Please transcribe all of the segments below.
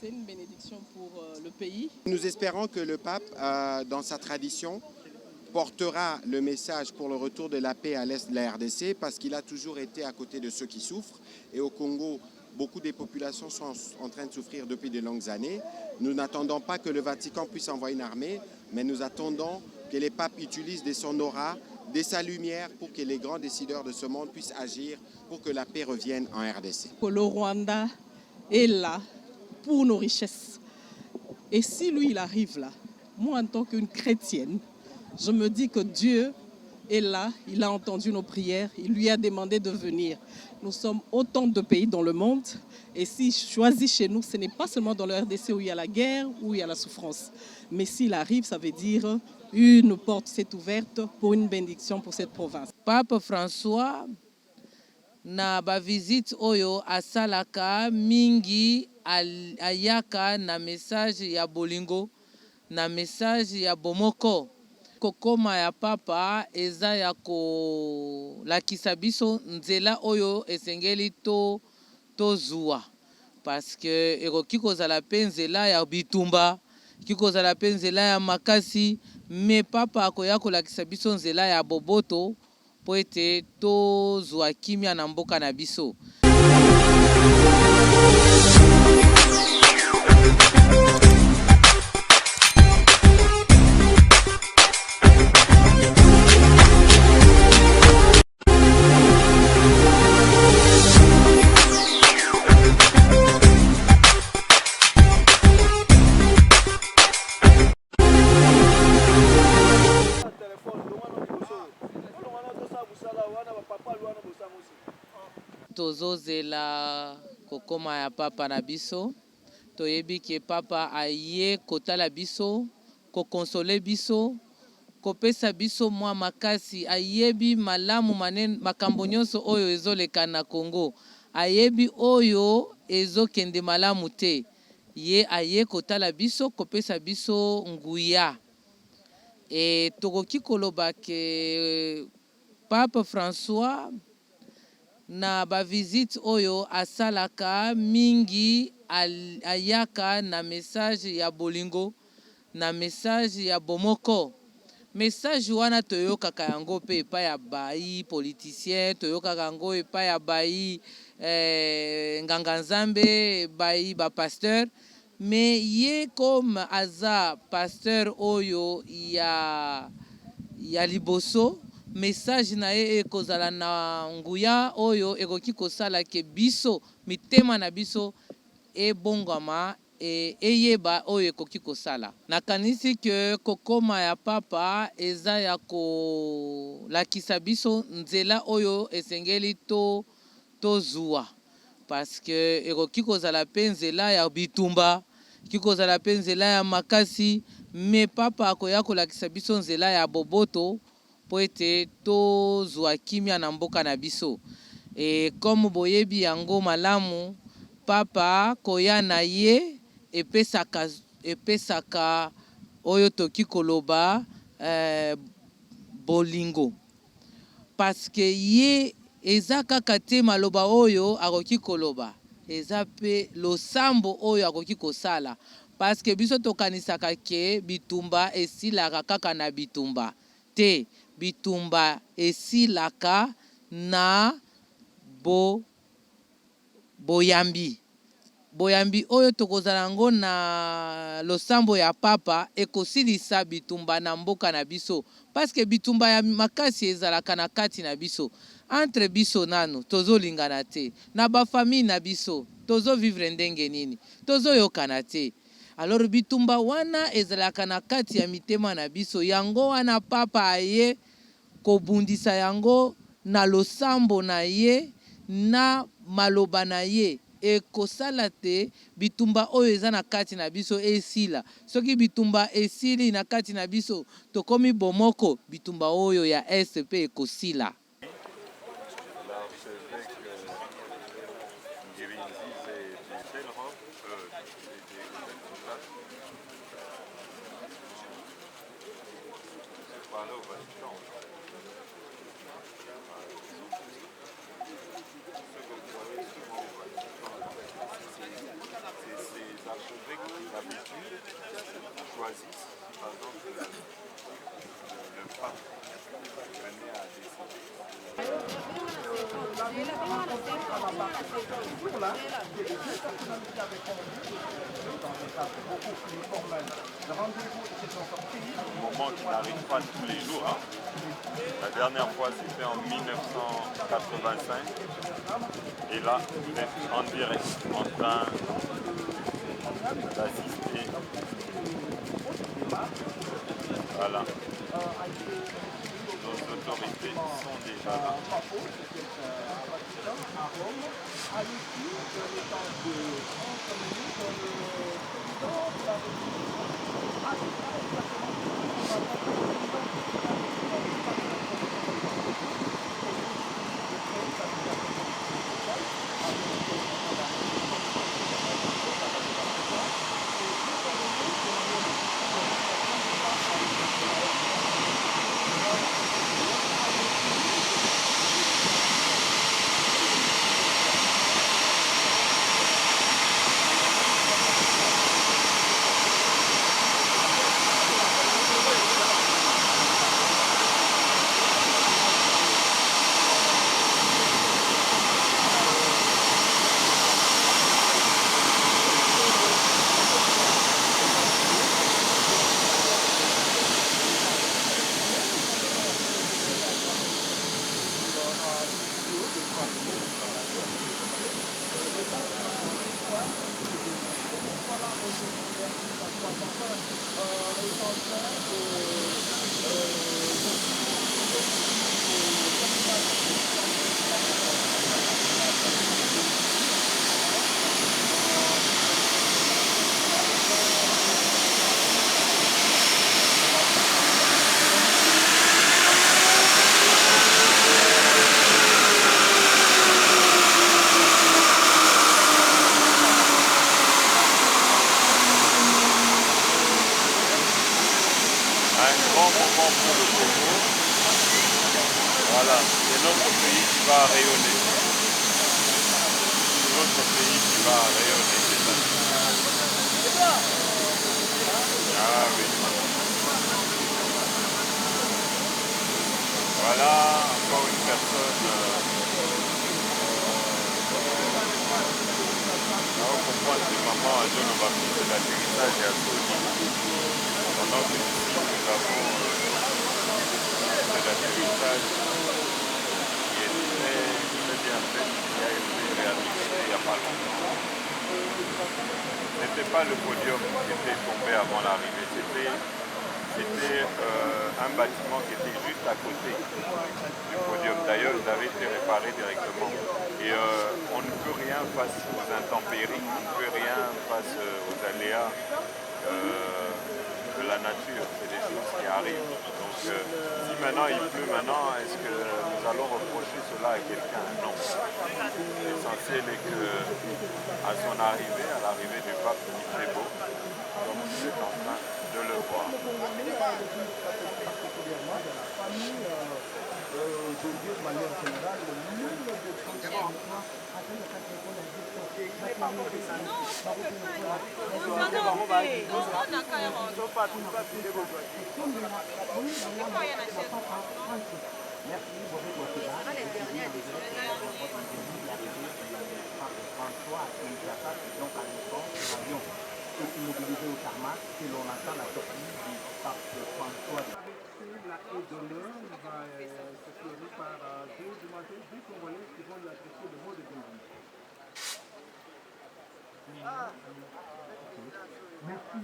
C'est une bénédiction pour le pays. Nous espérons que le pape, dans sa tradition, portera le message pour le retour de la paix à l'est de la RDC parce qu'il a toujours été à côté de ceux qui souffrent. Et au Congo, beaucoup des populations sont en train de souffrir depuis de longues années. Nous n'attendons pas que le Vatican puisse envoyer une armée, mais nous attendons que les papes utilisent de son aura, de sa lumière pour que les grands décideurs de ce monde puissent agir pour que la paix revienne en RDC. Le Rwanda est là pour nos richesses. Et si lui, il arrive là, moi en tant qu'une chrétienne, je me dis que Dieu est là, il a entendu nos prières, il lui a demandé de venir. Nous sommes autant de pays dans le monde et s'il choisit chez nous, ce n'est pas seulement dans le RDC où il y a la guerre, où il y a la souffrance. Mais s'il arrive, ça veut dire une porte s'est ouverte pour une bénédiction pour cette province. Pape François na ba visite oyo asalaka mingi ayaka na message ya bolingo na message ya bomoko. Kokoma ya papa eza ya kolakisa biso nzela oyo esengeli tozwa parce que ekoki kozala mpe nzela ya bitumba ki kozala mpe nzela ya makasi me papa akoya kolakisa biso nzela ya boboto po ete tozwa kimia na mboka na biso. Tozozela kokoma ya papa na biso toyebi ke papa aye kotala biso kokonsole biso kopesa biso mwa makasi ayebi malamu makambo nyonso oyo ezoleka na Congo ayebi oyo ezokende malamu te ye aye kotala biso kopesa biso nguya e tokoki koloba ke Pape François na ba visite oyo asalaka mingi ayaka na message ya bolingo na message ya bomoko. Message wana toyokaka yango pe epai ya bayi politicien, toyokaka yango epai ya bayi nganga nzambe, bayi ba pasteur, mais ye comme aza pasteur oyo ya liboso message na ye ekozala na nguya oyo ekoki kosala ke biso mitema na biso ebongama eyeba oyo ekoki kosala. Nakanisi ke kokoma ya papa eza ya kolakisa biso nzela oyo esengeli tozwa parce que ekoki kozala mpe nzela ya bitumba ki kozala mpe nzela ya makasi me papa akoya kolakisa biso nzela ya boboto po ete tozwa kimia na mboka na biso. E comme boyebi yango malamu papa koya na ye epesaka oyo toki koloba bolingo parce que ye eza kaka te maloba oyo akoki koloba eza pe losambo oyo akoki kosala parce que biso tokanisaka ke bitumba esilaka kaka na bitumba te bitumba esilaka na boyambi oyo tokozala yango na losambo ya papa ekosilisa bitumba na mboka na biso parce que bitumba ya makasi ezalaka na kati na biso entre biso nano tozolingana te na bafamille na biso tozovivre ndenge nini tozoyokana te. Alors bitumba wana ezalaka na kati ya mitema na biso yango wana papa aye kobundisa yango na losambo na ye na maloba na ye ekosala te bitumba oyo eza na kati na biso esila soki bitumba esili na kati na biso tokomi bomoko bitumba oyo ya SP ekosila. Ces archevêques choisissent, par exemple, le pape venait à décider. Un moment qui n'arrive pas tous les jours. Hein. La dernière fois, c'était en 1985. Et là, vous êtes en direct, en train d'assister. Voilà. Nos autorités sont déjà là. Voilà, c'est notre pays qui va rayonner. Notre pays qui va rayonner cette année. Ah oui. Voilà, encore une personne. Pour moi, c'est maman à John Obafis de l'atterrissage et à Saudi. Pendant que ici, nous avons de l'atterrissage qui est très bien fait, qui a été réalisé il n'y a pas longtemps. Ce n'était pas le podium qui était tombé avant l'arrivée, c'était un bâtiment qui était juste à côté du podium. D'ailleurs, il avait été réparé directement. Et on ne peut rien face aux intempéries, on ne peut rien face aux aléas de la nature. C'est des choses qui arrivent. Donc, si maintenant il pleut, est-ce que nous allons reprocher cela à quelqu'un? Non. L'essentiel est qu'à son arrivée, à l'arrivée du pape, il fait beau, comme vous êtes en train de le voir. Immobilisé au tarmac et l'on attend la sortie du pape François. La haie d'honneur va s'éclairer par deux demoiselles, deux Congolais qui vont lui adresser le mot de bienvenue. Merci.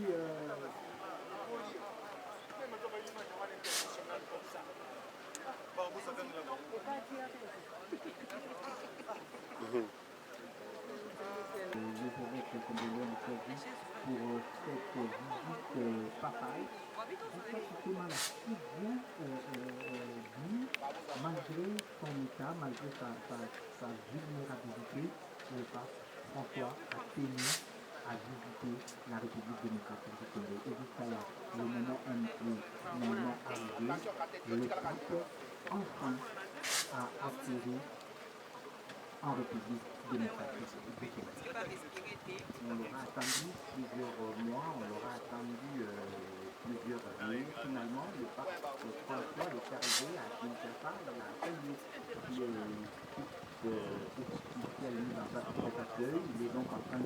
Les évêques congolais choisis pour cette visite papale. C'était si bien dit, malgré son état, malgré sa vulnérabilité, le pape François a tenu à visiter la République démocratique du Congo. Et jusqu'à là, le moment arrivé, le pape enfin a atterri en République démocratique du Congo. On l'aura attendu plusieurs mois, on l'aura attendu plusieurs années. Finalement, le pape François est arrivé à Kinshasa, il a accueilli les officiels mis en place pour cet accueil. Il est donc en train de...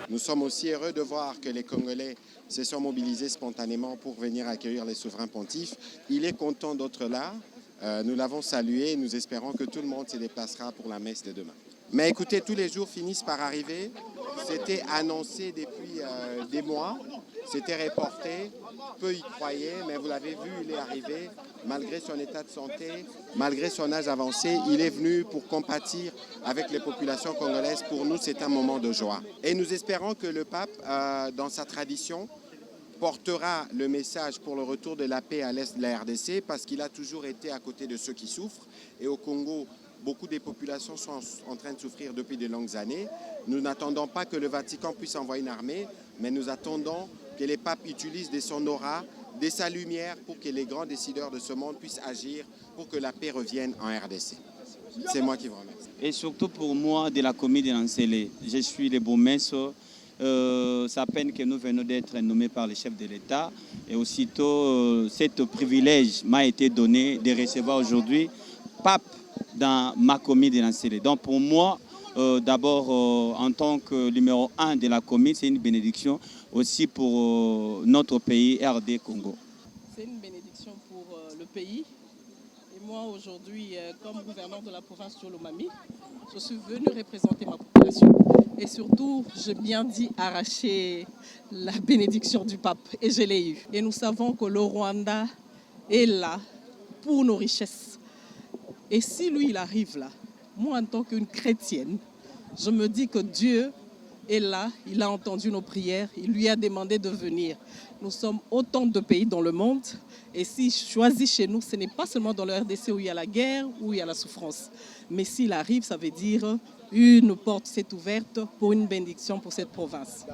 Nous sommes aussi heureux de voir que les Congolais se sont mobilisés spontanément pour venir accueillir les souverains pontifes. Il est content d'être là. Nous l'avons salué et nous espérons que tout le monde se déplacera pour la messe de demain. Mais écoutez, tous les jours finissent par arriver. C'était annoncé depuis des mois. C'était reporté. Peu y croyaient, mais vous l'avez vu, il est arrivé. Malgré son état de santé, malgré son âge avancé, il est venu pour compatir avec les populations congolaises. Pour nous, c'est un moment de joie. Et nous espérons que le pape, dans sa tradition, portera le message pour le retour de la paix à l'est de la RDC parce qu'il a toujours été à côté de ceux qui souffrent. Et au Congo, beaucoup des populations sont en train de souffrir depuis de longues années. Nous n'attendons pas que le Vatican puisse envoyer une armée, mais nous attendons que les papes utilisent de son aura, de sa lumière pour que les grands décideurs de ce monde puissent agir pour que la paix revienne en RDC. C'est moi qui vous remercie. Et surtout pour moi, de la commune de Nansele. Je suis le bourgmestre. C'est à peine que nous venons d'être nommés par le chef de l'État. Et aussitôt, ce privilège m'a été donné de recevoir aujourd'hui pape dans ma commune de Nansele. Donc pour moi, d'abord, en tant que numéro 1 de la commune, c'est une bénédiction aussi pour notre pays, RD Congo. C'est une bénédiction pour le pays. Et moi, aujourd'hui, comme gouverneur de la province de Lomami, je suis venu représenter ma population. Et surtout, j'ai bien dit arracher la bénédiction du pape. Et je l'ai eu. Et nous savons que le Rwanda est là pour nos richesses. Et si lui, il arrive là, moi, en tant qu'une chrétienne, je me dis que Dieu est là, il a entendu nos prières, il lui a demandé de venir. Nous sommes autant de pays dans le monde et s'il choisit chez nous, ce n'est pas seulement dans le RDC où il y a la guerre, où il y a la souffrance. Mais s'il arrive, ça veut dire une porte s'est ouverte pour une bénédiction pour cette province.